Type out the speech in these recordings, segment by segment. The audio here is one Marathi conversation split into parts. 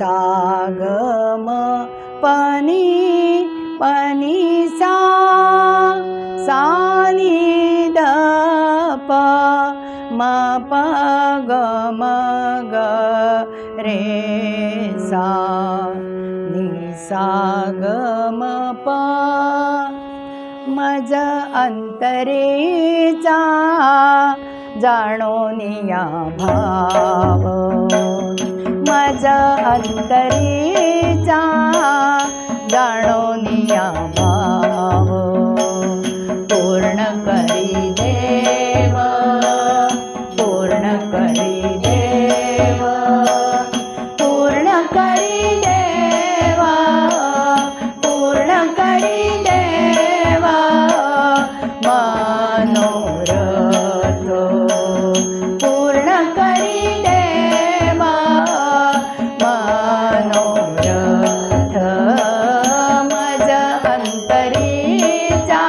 सा ग म पनी पनी सा सा नि द प म प ग म ग रे सा नि सा ग म प मज अंतरेचा जाणोनिया भाव मज अंतरेचा जाणोनिया भाव पूर्ण करी देव पूर्ण करी देव पूर्ण करी देव पूर्ण करी देव मनोरथ पूर्ण करी देव मनोरथ मज अंतरीचा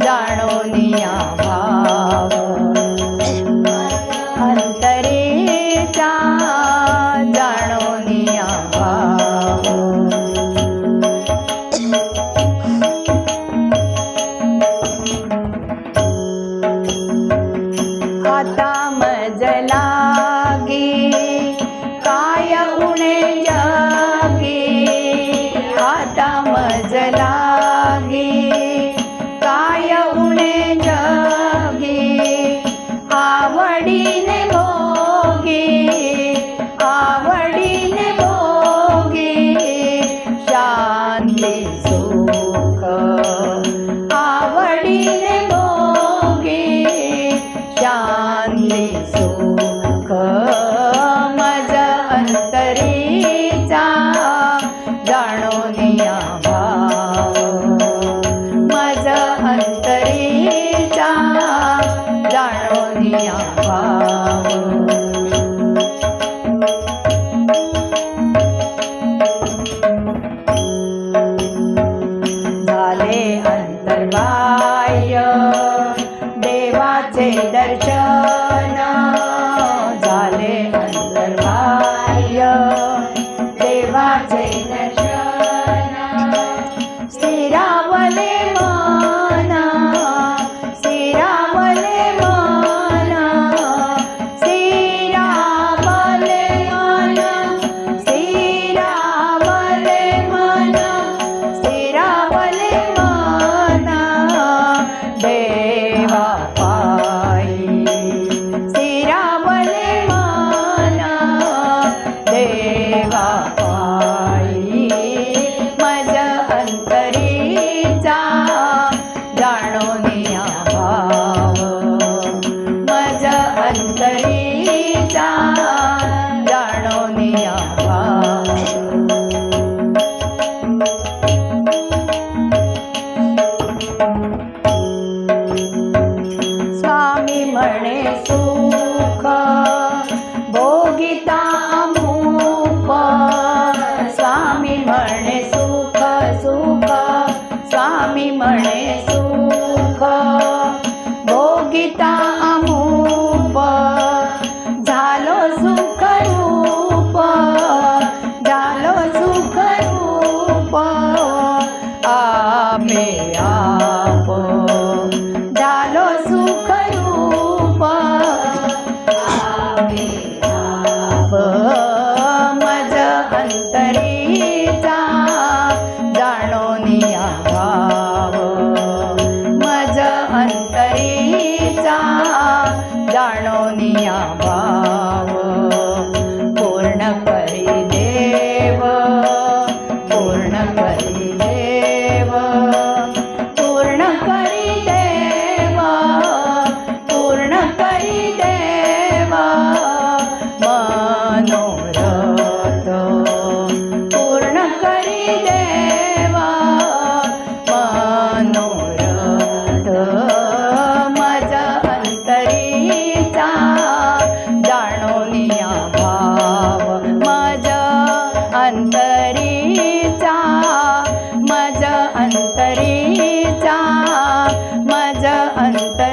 जाणोनिया भाव अंतरीचा जाणोनिया भाव आता मज लागी काय उणे जगी आता मज लागी काय उणे जगी आवडीने भोगी आवडीने भोगी शांती सुख आवडीने भोगी शांती सुख मज अंतरीचा जाणोनिया भाव मज अंतरीचा जाणोनिया भाव झाले अंतर्बाह्य देवाचे दर्शन झाले अंतर्बाह्य देवाचे दर्शन स्थिरावले मन स्थिरावले मन स्थिरावले मन स्थिरावले मन स्थिरावले मन देवा पायी स्थिरावले मन देवा पायी मज अंतरीचा जाणोनिया भाव मज अंतरीचा जाणोनिया भाव स्वामी म्हणे सुख भोगिता अमूप स्वामी म्हणे सुख सुख स्वामी म्हणे सुख भोगिता अमूप झालो सुख रूप झालो सुख रूप आपे आप झालो सुख रूप आपे आप मज अंतरीचा जाणोनिया भाव मज अंतरीचा जाणोनिया भाव पूर्ण करी देव पूर्ण करी देव पूर्ण करी देव पूर्ण करी देव मनोरथ पूर्ण करी देव मनोरथ मज अंतरीचा जाणोनिया भाव मज अंतरीचा मज अंतरीचा मज अंतरीचा